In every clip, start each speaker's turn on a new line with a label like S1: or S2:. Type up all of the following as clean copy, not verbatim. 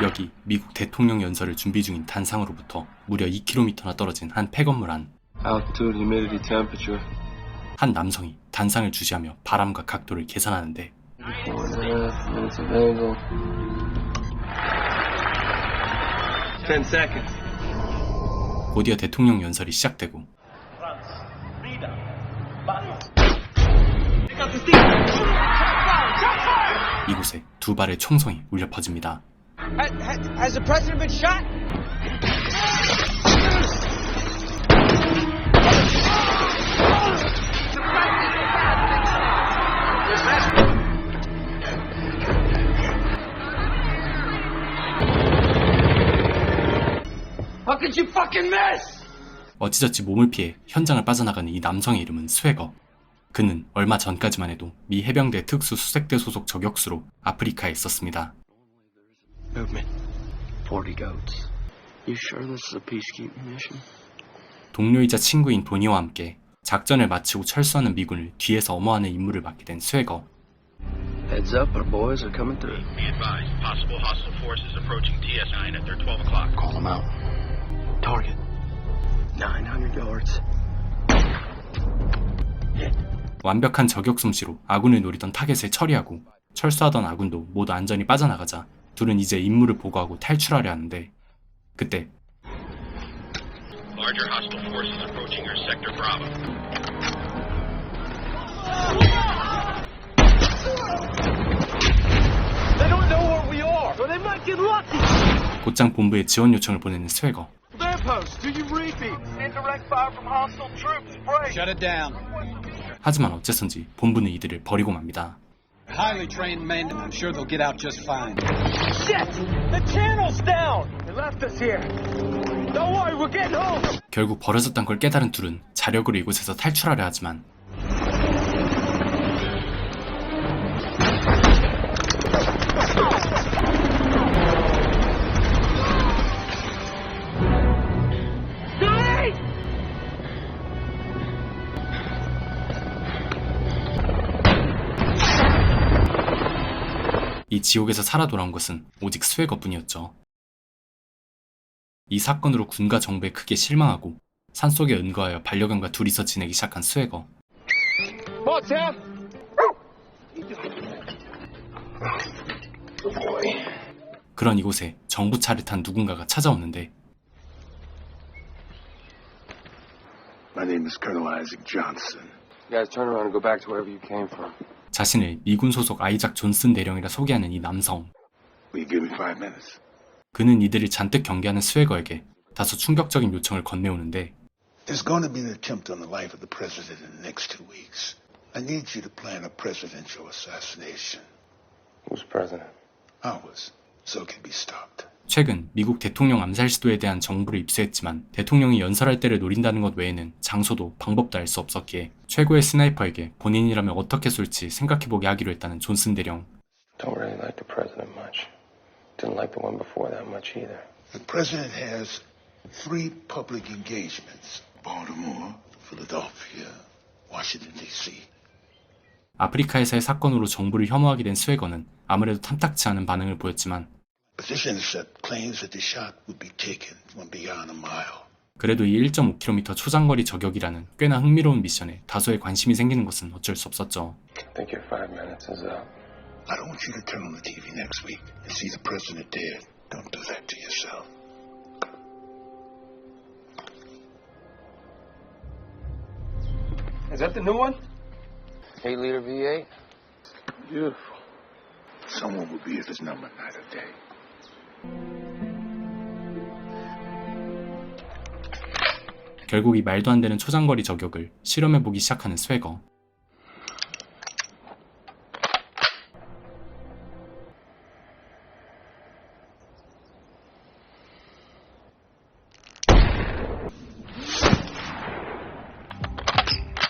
S1: 여기 미국 대통령 연설을 준비 중인 단상으로부터 무려 2km나 떨어진 한 폐건물 안.
S2: Altitude, humidity, temperature.
S1: 한 남성이 단상을 주시하며 바람과 각도를 계산하는데
S2: 4.5 minutes of angle. 10 seconds.
S1: 곧이어 대통령 연설이 시작되고 이곳에 두 발의 총성이 울려 퍼집니다.
S3: Has the president been shot? How could you fucking miss?
S1: 어찌저찌 몸을 피해 현장을 빠져나가는 이 남성의 이름은 스웨거. 그는 얼마 전까지만 해도 미 해병대 특수수색대 소속 저격수로 아프리카에 있었습니다.
S2: Movement. 40 goats. You sure this is a peacekeeping mission?
S1: 동료이자 친구인 도니와 함께 작전을 마치고 철수하는 미군을 뒤에서 엄호하는 임무를 맡게 된 스웨거.
S2: Heads up, our boys are coming through.
S4: Be advised, possible hostile forces approaching TS9 at their 12 o'clock.
S2: Call them out. Target. 900 yards. Hit.
S1: 완벽한 저격 솜씨로 아군을 노리던 타겟을 처리하고 철수하던 아군도 모두 안전히 빠져나가자 둘은 이제 임무를 보고하고 탈출하려 하는데 그때
S4: Larger hostile forces approaching your sector Bravo.
S3: They don't know where we are, or they might get lucky.
S1: 곧장 본부에 지원 요청을 보내는 스웨거.
S3: Lamppost, do you read me? Indirect fire from hostile troops. Break. Shut it down.
S1: 하지만 어째선지 본부는 이들을 버리고 맙니다.
S5: Highly trained men, and I'm sure they'll get out just fine.
S3: Shit! The channel's down. They left us here. Don't worry, we're getting home.
S1: 결국 벌어졌던 걸 깨달은 둘은 자력으로 이곳에서 탈출하려 하지만 이 지옥에서 살아 돌아온 것은 오직 스웨거뿐이었죠. 이 사건으로 군과 정부에 크게 실망하고 산속에 은거하여 반려견과 둘이서 지내기 시작한 스웨거. 그런 이곳에 정부차를 탄 누군가가 찾아오는데
S6: My name is Colonel Isaac Johnson.
S2: You guys turn around and go back to wherever you came from.
S1: 자신을 미군 소속 아이작 존슨 대령이라 소개하는 이 남성.
S6: Will you give me 5 minutes?
S1: 그는 이들을 잔뜩 경계하는 스웨거에게 다소 충격적인 요청을 건네오는데
S6: There's going to be an attempt on the life of the president in the next 2 weeks. I need you to plan a presidential assassination.
S2: Who's president?
S6: Ours, so it can be stopped.
S1: 최근 미국 대통령 암살 시도에 대한 정보를 입수했지만 대통령이 연설할 때를 노린다는 것 외에는 장소도 방법도 알 수 없었기에 최고의 스나이퍼에게 본인이라면 어떻게 쏠지 생각해보게 하기로 했다는 존슨 대령.
S2: Don't really like the president much. Didn't like the one before that much either.
S6: The president has 3 public engagements. Baltimore, Philadelphia, Washington, D.C.
S1: 아프리카에서의 사건으로 정부를 혐오하게 된 스웨거는 아무래도 탐탁치 않은 반응을 보였지만
S6: Position intercept claims that the shot would be taken from beyond a mile.
S1: 그래도 이 1.5km 초장거리 저격이라는 꽤나 흥미로운 미션에 다소의 관심이 생기는 것은 어쩔 수 없었죠.
S2: I think your 5 minutes is up.
S6: I don't want you to turn on the TV next week and see the president dead. Don't do that to yourself.
S3: Is that the new one?
S2: 8-liter V8.
S6: Beautiful. Someone will be at his number night or day.
S1: 결국 이 말도 안 되는 초장거리 저격을 실험해보기 시작하는 스웨거.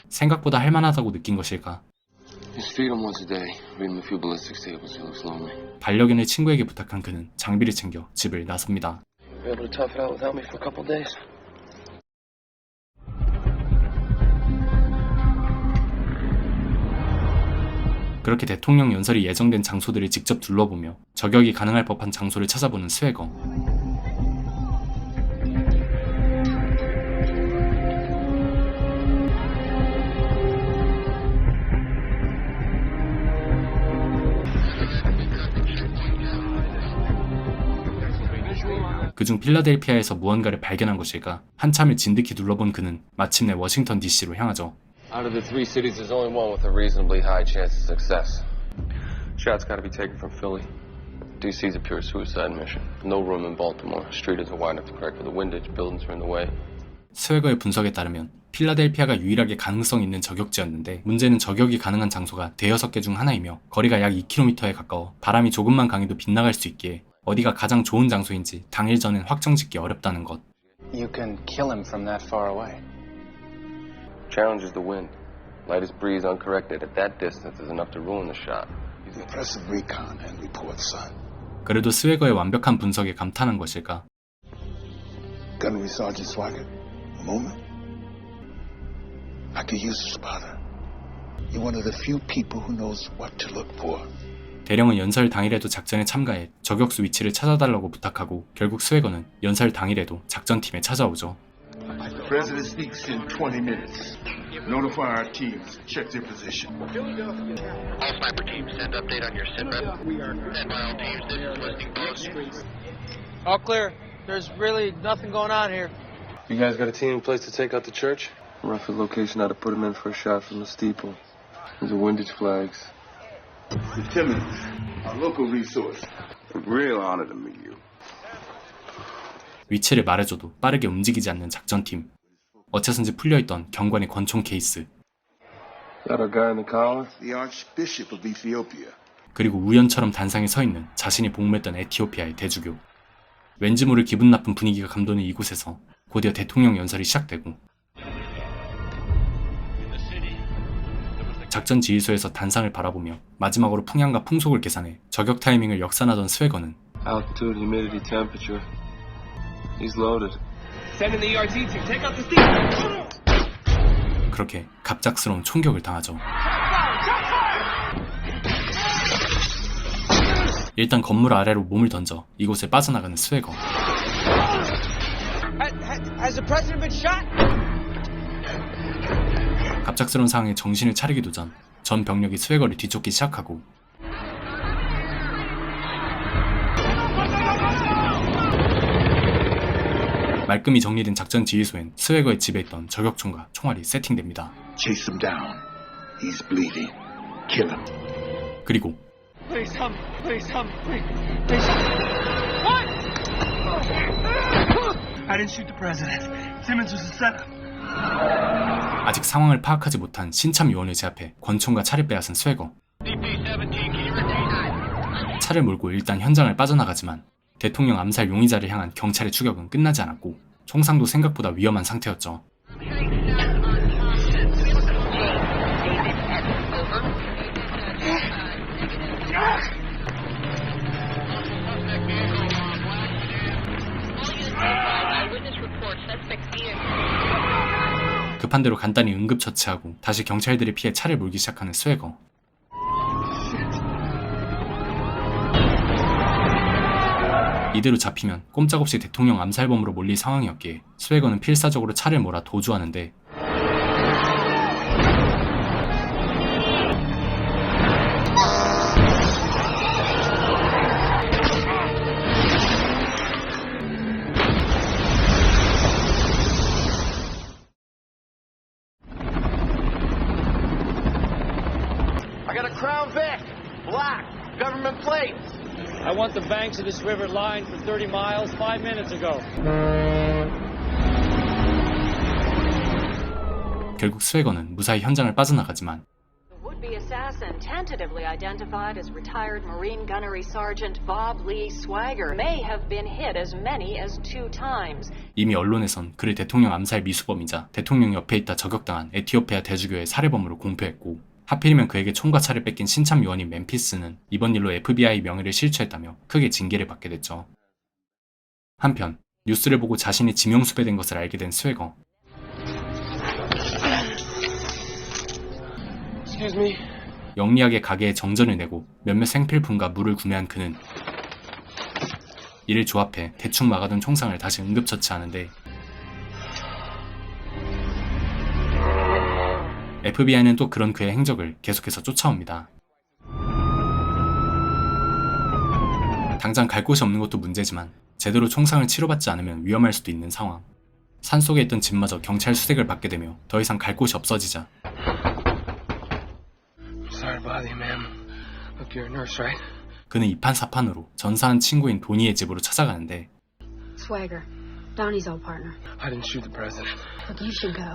S1: 생각보다 할만하다고 느낀 것일까?
S2: Just feed him once a day. Read him a few ballistics tables. He looks lonely.
S1: 반려견을 친구에게 부탁한 그는 장비를 챙겨 집을 나섭니다.
S2: You able to tough it out without me for a couple days?
S1: 그렇게 대통령 연설이 예정된 장소들을 직접 둘러보며 저격이 가능할 법한 장소를 찾아보는 스웨거. 그중 필라델피아에서 무언가를 발견한 것일까 한참을 진득히 둘러본 그는 마침내 워싱턴 DC로 향하죠.
S2: Out of the 3 cities, there's only one with a reasonably high chance of success. Shots gotta be taken from Philly. DC's a pure suicide mission. No room in Baltimore. Street isn't wide enough to crack for the windage. Buildings are in the way.
S1: 스웨거의 분석에 따르면 필라델피아가 유일하게 가능성 있는 저격지였는데 문제는 저격이 가능한 장소가 대여섯 개 중 하나이며 거리가 약 2km에 가까워 바람이 조금만 강해도 빗나갈 수 있기에 어디가 가장 좋은 장소인지 당일 전엔 확정짓기 어렵다는 것.
S5: You can kill him from that far away.
S2: Challenge is the wind. Lightest breeze uncorrected at that distance is enough to ruin the shot.
S6: Impressive recon and report, son.
S1: 그래도 스웨거의 완벽한 분석에 감탄한 것일까?
S6: Gunnery Sergeant Swigert, a moment. I could use a spotter. You're one of the few people who knows what to look for.
S1: 대령은 연설 당일에도 작전에 참가해 저격수 위치를 찾아달라고 부탁하고 결국 스웨거는 연설 당일에도 작전팀에 찾아오죠.
S6: The president speaks in 20 minutes. Notify our teams. Check their position.
S4: All sniper teams, send update on your sitrep. Stand by all teams, this is listing post.
S3: All clear. There's really nothing going on here.
S2: You guys got a team in place to take out the church? Rough location, how to put him in for a shot from the steeple. There's the windage flags.
S6: The Timmons, our local resource. A real honor to meet you.
S1: 위치를 말해줘도 빠르게 움직이지 않는 작전팀. 어째선지 풀려있던 경관의 권총 케이스.
S2: Got our guy in the collar?
S6: The Archbishop of Ethiopia.
S1: 그리고 우연처럼 단상에 서있는 자신이 복무했던 에티오피아의 대주교. 왠지 모를 기분 나쁜 분위기가 감도는 이곳에서 곧이어 대통령 연설이 시작되고 작전 지휘소에서 단상을 바라보며 마지막으로 풍향과 풍속을 계산해 저격 타이밍을 역산하던 스웨거는
S2: Altitude, humidity, temperature. He's loaded.
S3: Send in the ERT team. Take out the steam.
S1: 그렇게 갑작스러운 총격을 당하죠. 일단 건물 아래로 몸을 던져 이곳을 빠져나가는 스웨거.
S3: Has the president been shot?
S1: 갑작스러운 상황에 정신을 차리기도 전 병력이 스웨거를 뒤쫓기 시작하고 말끔히 정리된 작전 지휘소엔 스웨거의 집에 있던 저격총과 총알이 세팅됩니다.
S6: Chase him down. He's bleeding. Kill him.
S1: 그리고
S3: Please help me. Please help me. Please help me. What? I didn't shoot the president. Simmons was a setup.
S1: 아직 상황을 파악하지 못한 신참 요원을 제압해 권총과 차를 빼앗은 스웨거.
S4: DP-17, can you repeat?
S1: 차를 몰고 일단 현장을 빠져나가지만 대통령 암살 용의자를 향한 경찰의 추격은 끝나지 않았고 총상도 생각보다 위험한 상태였죠. 급한 대로 간단히 응급처치하고 다시 경찰들을 피해 차를 몰기 시작하는 스웨거. 이대로 잡히면 꼼짝없이 대통령 암살범으로 몰릴 상황이었기에 스웨거는 필사적으로 차를 몰아 도주하는데
S3: I got a Crown Vic. Black. Government plates. I want the banks of this river lined for 30 miles 5 minutes ago.
S1: 결국 스웨거는 무사히 현장을 빠져나가지만
S7: The would-be assassin, tentatively identified as retired Marine Gunnery Sergeant Bob Lee Swigert, may have been hit as many as 2 times.
S1: 이미 언론에선 그를 대통령 암살 미수범이자 대통령 옆에 있다 저격당한 에티오피아 대주교의 살해범으로 공표했고 하필이면 그에게 총과 차를 뺏긴 신참 요원인 멤피스는 이번 일로 FBI 명예를 실추했다며 크게 징계를 받게 됐죠. 한편 뉴스를 보고 자신이 지명수배된 것을 알게 된 스웨거.
S2: Excuse me.
S1: 영리하게 가게에 정전을 내고 몇몇 생필품과 물을 구매한 그는 이를 조합해 대충 막아둔 총상을 다시 응급처치하는데 FBI는 또 그런 그의 행적을 계속해서 쫓아옵니다. 당장 갈 곳이 없는 것도 문제지만 제대로 총상을 치료받지 않으면 위험할 수도 있는 상황. 산속에 있던 집마저 경찰 수색을 받게 되며 더 이상 갈 곳이 없어지자
S2: Sorry to bother you, ma'am. Look, you're a nurse, right?
S1: 그는 이판사판으로 전사한 친구인 도니의 집으로 찾아가는데
S8: Swagger, Donnie's old partner.
S2: I didn't shoot the president.
S8: Look, you should go.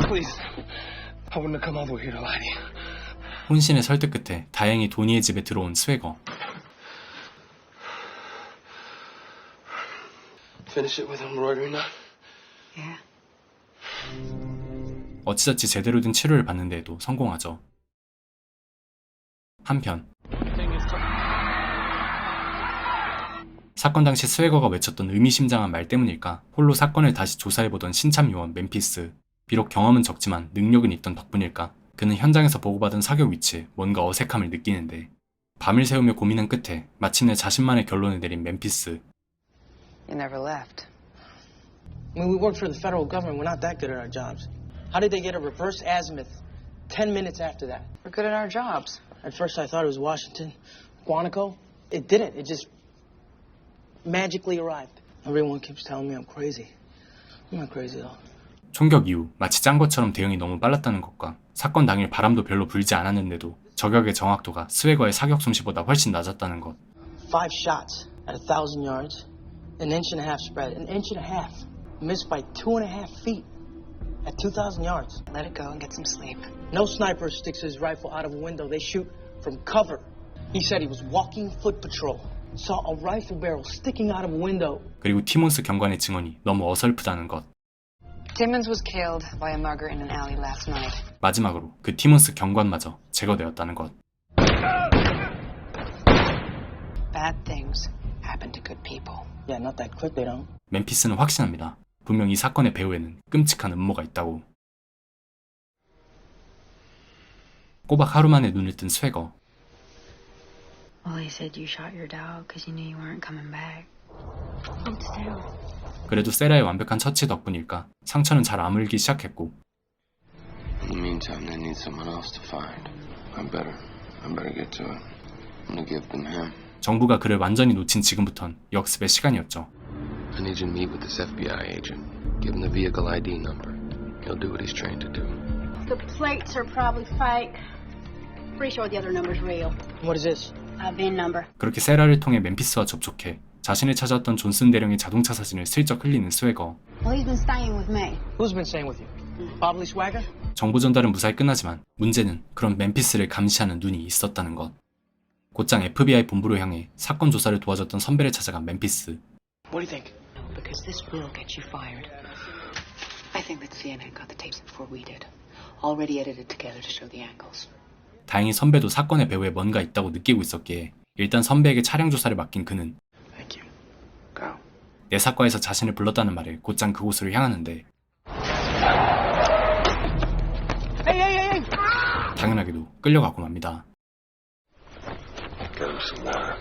S2: Please. I wouldn't have come all the way here to lie to you.
S1: 혼신의 설득 끝에 다행히 도니의 집에 들어온 스웨거.
S2: Finish it with embroidery knot.
S8: Yeah.
S1: 어찌저찌 제대로 된 치료를 받는데도 성공하죠. 한편 사건 당시 스웨거가 외쳤던 의미심장한 말 때문일까 홀로 사건을 다시 조사해보던 신참 요원 멤피스. 비록 경험은 적지만 능력은 있던 덕분일까 그는 현장에서 보고받은 사격 위치에 뭔가 어색함을 느끼는데 밤을 새우며 고민한 끝에 마침내 자신만의 결론을 내린 멤피스.
S9: You never left.
S10: I mean, we work for the federal government. We're not that good at our jobs. How did they get a reverse azimuth 10 minutes after that?
S9: We're good at our jobs.
S10: At first I thought it was Washington, Quantico. It didn't. It just magically arrived. Everyone keeps telling me I'm crazy. I'm not crazy though.
S1: 총격 이후 마치 짠 것처럼 대응이 너무 빨랐다는 것과 사건 당일 바람도 별로 불지 않았는데도 저격의 정확도가 스웨거의 사격 솜씨보다 훨씬 낮았다는 것.
S10: 5 shots at 1,000 yards, an inch and a half spread, an inch and a half, missed by 2.5 feet at 2,000 yards.
S9: Let it go and get some sleep.
S10: No sniper sticks his rifle out of a window. They shoot from cover. He said he was walking foot patrol. Saw a rifle barrel sticking out of a window.
S1: 그리고 티몬스 경관의 증언이 너무 어설프다는 것.
S9: Timmons was killed by a mugger in an alley last night.
S1: 마지막으로 그 티몬스 경관마저 제거되었다는 것.
S9: Bad things happen to good people.
S10: Yeah, not that quick, they don't.
S1: 멤피스는 확신합니다. 분명 이 사건의 배후에는 끔찍한 음모가 있다고. 꼬박 하루 만에 눈을 뜬 스웨거.
S8: Well, they said you shot your dog because you knew you weren't coming back. I'm down.
S1: 그래도 세라의 완벽한 처치 덕분일까 상처는 잘 아물기 시작했고
S2: In the meantime, they need someone else to find. I better get to it. I'm gonna give them him.
S1: 정부가 그를 완전히 놓친 지금부턴 역습의 시간이었죠.
S2: I need you to meet with this FBI agent. Give him the vehicle ID number. He'll do what he's trained to do.
S11: The plates are probably fake. Pretty sure the other number's real.
S10: What is this?
S11: A VIN number.
S1: 그렇게 세라를 통해 멤피스와 접촉해 자신을 찾아왔던 존슨 대령의 자동차 사진을 슬쩍 흘리는 스웨거.
S11: Well, he's been staying with me.
S10: Who's been staying with you? Bob Lee Swagger?
S1: 정보 전달은 무사히 끝나지만 문제는 그런 멤피스를 감시하는 눈이 있었다는 것. 곧장 FBI 본부로 향해 사건 조사를 도와줬던 선배를 찾아간 멤피스.
S10: What do you think?
S9: Because this will get you fired. I think that CNN got the tapes before we did. Already edited together to show the angles.
S1: 다행히 선배도 사건의 배후에 뭔가 있다고 느끼고 있었기에 일단 선배에게 차량 조사를 맡긴 그는
S2: Thank you. Go.
S1: 내사과에서 자신을 불렀다는 말에 곧장 그곳으로 향하는데 당연하게도 끌려가고 맙니다.
S2: Get him some water.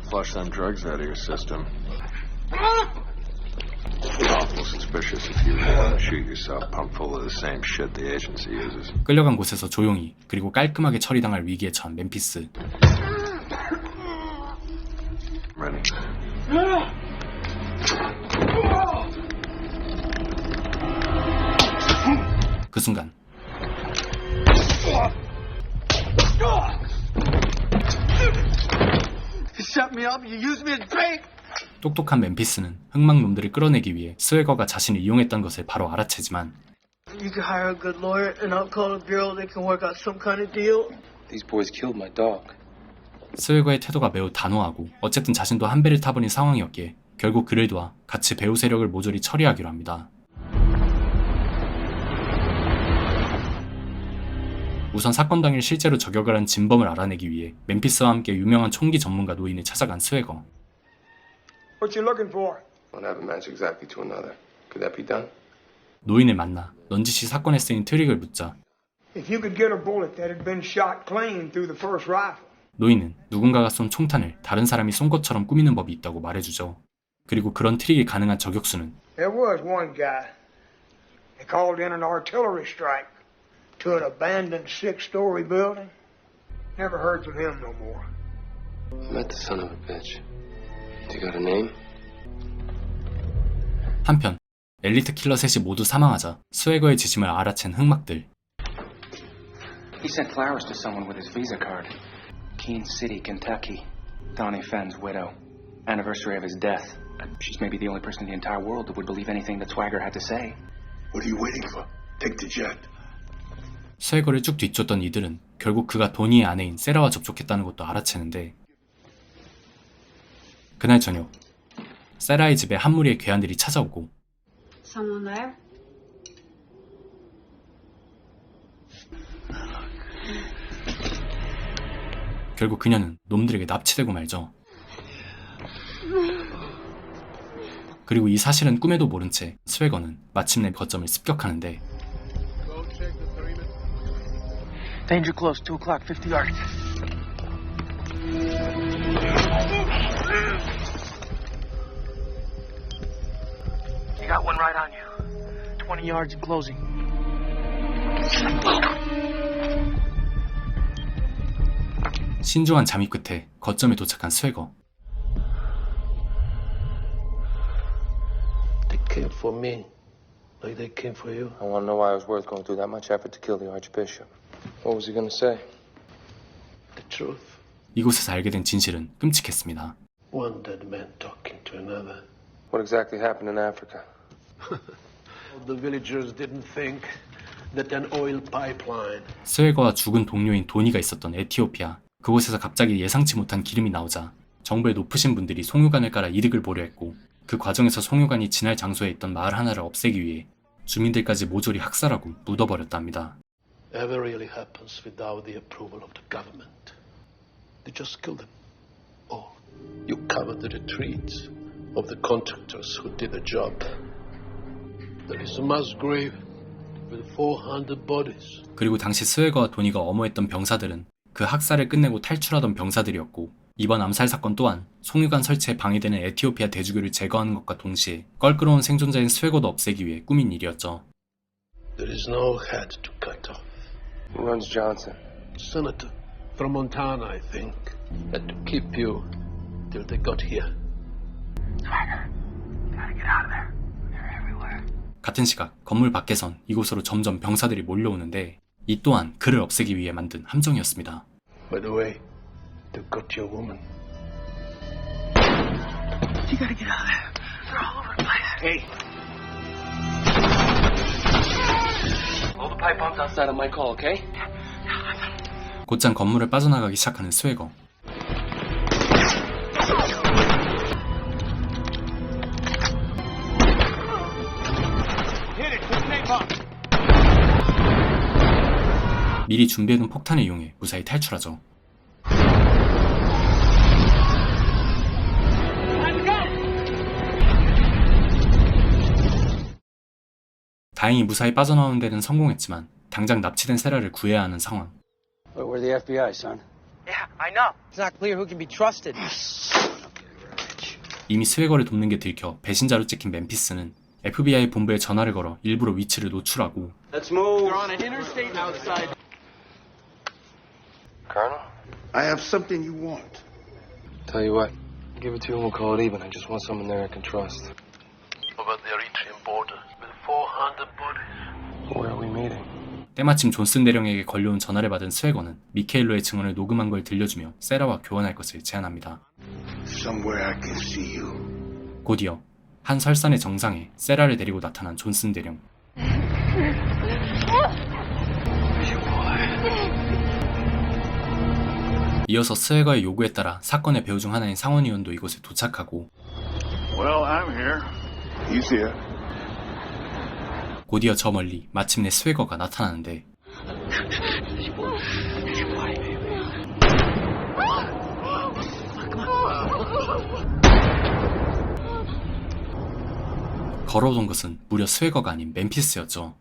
S2: Flush them drugs out of your system. Awful suspicious if you shoot yourself pump full of the same shit the agency uses.
S1: 끌려간 곳에서 조용히 그리고 깔끔하게 처리당할 위기에 처한 멤피스.
S2: Ready.
S1: 그 순간
S10: Shut me up. You use me as bait.
S1: 똑똑한 멤피스는 흑막놈들을 끌어내기 위해 스웨거가 자신을 이용했던 것을 바로 알아채지만
S10: You can hire a good lawyer and I'll call the bureau. They can work out some kind of deal.
S2: These boys killed my dog.
S1: 스웨거의 태도가 매우 단호하고 어쨌든 자신도 한 배를 타버린 상황이었기에 결국 그를 도와 같이 배후 세력을 모조리 처리하기로 합니다. 우선 사건 당일 실제로 저격을 한 진범을 알아내기 위해 멤피스와 함께 유명한 총기 전문가 노인을 찾아간 스웨거.
S6: What you looking for?
S2: One have a match exactly to another. Could that be done?
S1: 노인을 만나 넌지시 사건에 쓰인 트릭을 묻자
S12: if you could get a bullet that had been shot clean through the first rifle.
S1: 노인은 누군가가 쏜 총탄을 다른 사람이 쏜 것처럼 꾸미는 법이 있다고 말해주죠. 그리고 그런 트릭이 가능한 저격수는
S12: There was one guy. They called in an artillery strike to an abandoned 6-story building. Never heard from him no more.
S2: I met the son of a bitch. You got a name?
S1: 한편 엘리트 킬러 셋이 모두 사망하자 스웨거의 지심을 알아챈 흑막들.
S13: He sent flowers to someone with his Visa card. Keene City, Kentucky. Donnie Fenn's widow. Anniversary of his death. She's maybe the only person in the entire world that would believe anything that Swagger had to say.
S6: What are you waiting for? Take the jet.
S1: 스웨거를 쭉 뒤쫓던 이들은 결국 그가 도니의 아내인 세라와 접촉했다는 것도 알아채는데 그날 저녁 세라의 집에 한 무리의 괴한들이 찾아오고
S8: Someone there?
S1: 결국 그녀는 놈들에게 납치되고 말죠. 그리고 이 사실은 꿈에도 모른 채 스웨거는 마침내 거점을 습격하는데
S10: Danger close, 2 o'clock, 50 yards. You got one right on you. 20 yards and closing.
S1: 신중한 잠입 끝에 거점에 도착한 스웨거.
S6: They came for me, like they came for you.
S2: I want to know why it was worth going through that much effort to kill the Archbishop. What was he going to say?
S6: The truth.
S1: 이곳에서 알게 된 진실은 끔찍했습니다.
S6: One dead man talking to another.
S2: What exactly happened in Africa?
S6: The villagers didn't think that an oil pipeline.
S1: 스웨거와 죽은 동료인 도니가 있었던 에티오피아. 그곳에서 갑자기 예상치 못한 기름이 나오자 정부의 높으신 분들이 송유관을 깔아 이득을 보려 했고 그 과정에서 송유관이 지날 장소에 있던 마을 하나를 없애기 위해 주민들까지 모조리 학살하고 묻어버렸다 합니다.
S6: Never really happens without the approval of the government. They just kill them. Or you cover the retreats of the contractors who did the job. There is a mass grave with 400 bodies.
S1: 그리고 당시 스웨거와 도니가 엄호했던 병사들은 그 학살을 끝내고 탈출하던 병사들이었고 이번 암살 사건 또한 송유관 설치에 방해되는 에티오피아 대주교를 제거하는 것과 동시에 껄끄러운 생존자인 스웨거도 없애기 위해 꾸민 일이었죠.
S6: There is no head to cut off.
S2: Who runs Johnson?
S6: Senator from Montana, I think. Had to keep you till they got here.
S13: Swagger, gotta get out of there. They're everywhere.
S1: 같은 시각 건물 밖에선 이곳으로 점점 병사들이 몰려오는데 이 또한 그를 없애기 위해 만든 함정이었습니다.
S6: By the way, they got your woman.
S10: You gotta get out of there. They're all over the place.
S3: Hey. Hold the pipe bombs outside of my call, okay?
S1: 곧장 건물을 빠져나가기 시작하는 스웨거. 미리 준비해둔 폭탄을 이용해 무사히 탈출하죠. 다행히 무사히 빠져나오는 데는 성공했지만 당장 납치된 세라를 구해야 하는 상황.
S3: We're the FBI, son.
S10: Yeah, I know. It's not clear who can be trusted.
S1: 이미 스웨거를 돕는 게 들켜 배신자로 찍힌 멤피스는 FBI 본부에 전화를 걸어 일부러 위치를 노출하고
S3: Let's move. You're on an interstate outside.
S2: Colonel?
S6: I have something you want.
S2: Tell you what, give it to you and we'll call it even. I just want someone there I can trust.
S6: Over the Eritrean border with 400 bodies.
S2: Where are we meeting?
S1: 때마침 존슨 대령에게 걸려온 전화를 받은 스웨거는 미케일로의 증언을 녹음한 걸 들려주며 세라와 교환할 것을 제안합니다.
S6: Somewhere I can see you.
S1: 곧이어 한 설산의 정상에 세라를 데리고 나타난 존슨 대령. 이어서 스웨거의 요구에 따라 사건의 배우 중 하나인 상원의원도 이곳에 도착하고
S6: Well, I'm here. He's here.
S1: 곧이어 저 멀리 마침내 스웨거가 나타나는데 걸어오던 것은 무려 스웨거가 아닌 멤피스였죠.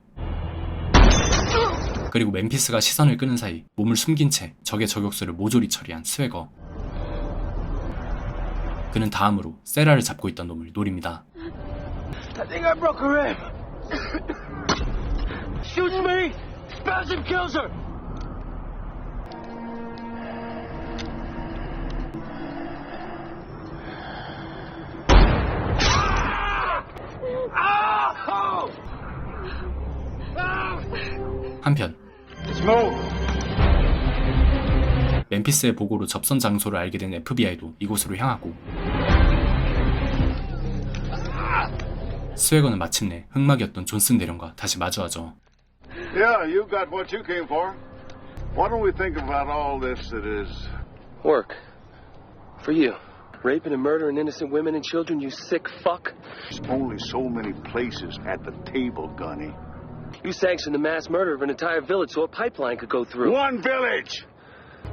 S1: 그리고 멤피스가 시선을 끄는 사이 몸을 숨긴 채 적의 저격수를 모조리 처리한 스웨거. 그는 다음으로 세라를 잡고 있던 놈을 노립니다.
S3: I think I broke her rib. Shoots me. Spasm kills her.
S1: 한편 멤피스의 보고로 접선 장소를 알게 된 FBI도 이곳으로 향하고 스웨거는 마침내 흑막이었던 존슨 대령과 다시 마주하죠.
S14: Yeah, you got what you came for. Why don't we think about all this that is
S2: Work. For you. Raping and murdering innocent women and children, you sick fuck.
S14: There's only so many places at the table, Gunny.
S2: You sanctioned the mass murder of an entire village so a pipeline could go through.
S14: One village!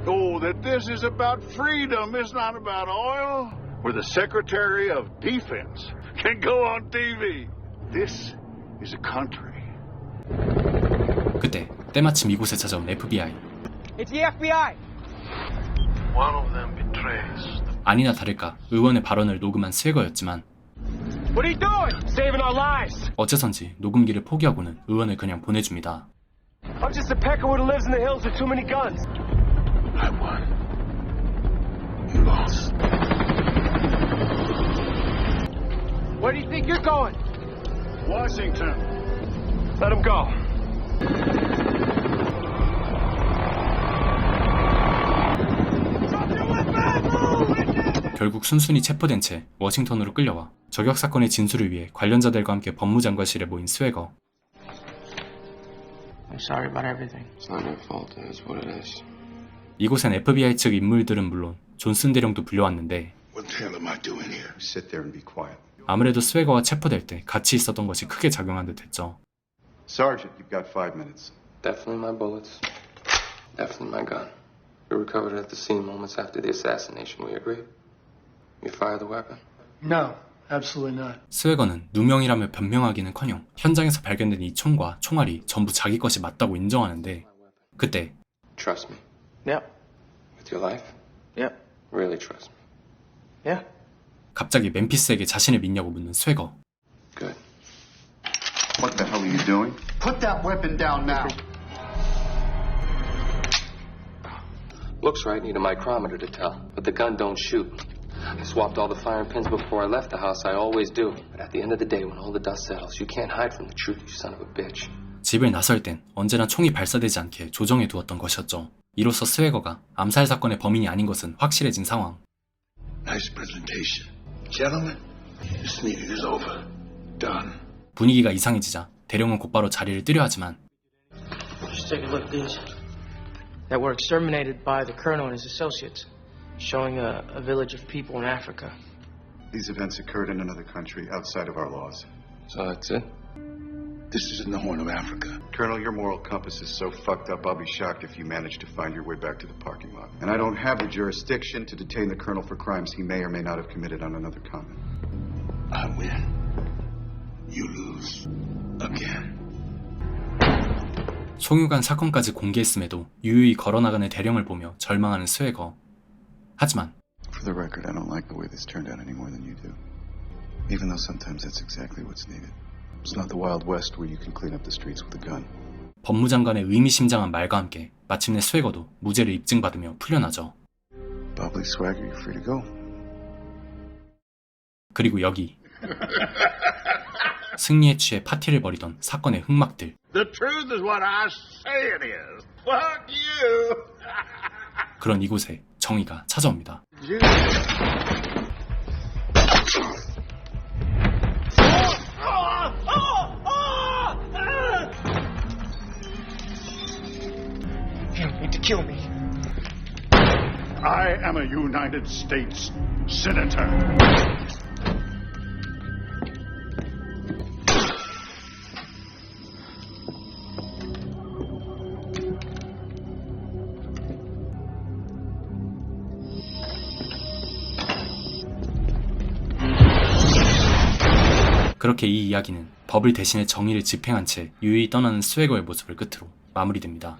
S14: Oh, that this is about freedom, it's not about oil. Where the Secretary of Defense can go on TV. This is a country.
S1: 그때 때마침 이곳에 찾아온 FBI.
S10: It's the FBI.
S6: One of them betrays.
S1: 아니나 다를까 의원의 발언을 녹음한 스웨거였지만
S3: What are you doing? Saving our lives.
S1: 어째선지 녹음기를 포기하고는 의원을 그냥 보내줍니다.
S3: I'm just a peckerwood who lives in the hills with too many guns.
S6: I won. You lost.
S3: Where do you think you're going?
S14: Washington.
S3: Let him go.
S1: 결국 순순히 체포된 채 워싱턴으로 끌려와 저격 사건의 진술을 위해 관련자들과 함께 법무장관실에 모인 스웨거.
S10: I'm sorry about everything.
S2: It's not your fault. It is what it is.
S1: 이곳엔 FBI 측 인물들은 물론 존슨 대령도 불려왔는데
S14: What the hell am I doing here? Sit there and be quiet.
S1: 아무래도 스웨거와 체포될 때 같이 있었던 것이 크게 작용한 듯 했죠.
S14: Sergeant, you've got 5 minutes.
S2: Definitely my bullets. Definitely my gun. We recovered it at the scene moments after the assassination. We agree? You fire the weapon?
S6: No, absolutely not.
S1: 스웨거는 누명이라며 변명하기는커녕 현장에서 발견된 이 총과 총알이 전부 자기 것이 맞다고 인정하는데 그때
S2: Trust me.
S10: Yep.
S2: With your life?
S10: Yep.
S2: Really trust me.
S10: Yeah.
S1: 갑자기 멤피스에게 자신을 믿냐고 묻는 스웨거.
S2: Good.
S14: What the hell are you doing? Put that weapon down now.
S2: Looks right, need a micrometer to tell. But the gun don't shoot. I swapped all the firing pins before I left the house. I always do. But at the end of the day, when all the dust settles, you can't hide from the truth, you son of a bitch.
S1: 집을 나설 땐 언제나 총이 발사되지 않게 조정해 두었던 것이었죠. 이로써 스웨거가 암살 사건의 범인이 아닌 것은 확실해진 상황.
S14: Nice presentation. Gentlemen, this meeting is over. Done.
S1: 분위기가 이상해지자 대령은 곧바로 자리를 뜨려 하지만
S10: Just take a look at these. That were exterminated by the colonel and his associates, showing a village of people in Africa.
S14: These events occurred in another country outside of our laws.
S2: So that's it?
S14: This is in the Horn of Africa. Colonel, your moral compass is so fucked up, I'll be shocked if you manage to find your way back to the parking lot. And I don't have the jurisdiction to detain the Colonel for crimes he may or may not have committed on another continent. I win. You lose. Again.
S1: 송유관 사건까지 공개했음에도 유유히 걸어나가는 대령을 보며 절망하는 스웨거. 하지만
S14: For the record, I don't like the way this turned out any more than you do. Even though sometimes that's exactly what's needed. It's not the Wild West where you can clean up the streets with a gun.
S1: 법무장관의 의미심장한 말과 함께 마침내 스웨거도 무죄를 입증받으며 풀려나죠.
S14: Bob Lee Swagger, you're free to go.
S1: 그리고 여기 승리에 취해 파티를 벌이던 사건의 흑막들.
S14: The truth is what I say it is. Fuck you.
S1: 그런 이곳에 정의가 찾아옵니다.
S10: You don't need to kill me.
S14: I am a United States Senator.
S1: 그렇게 이 이야기는 법을 대신해 정의를 집행한 채 유유히 떠나는 스웨거의 모습을 끝으로 마무리됩니다.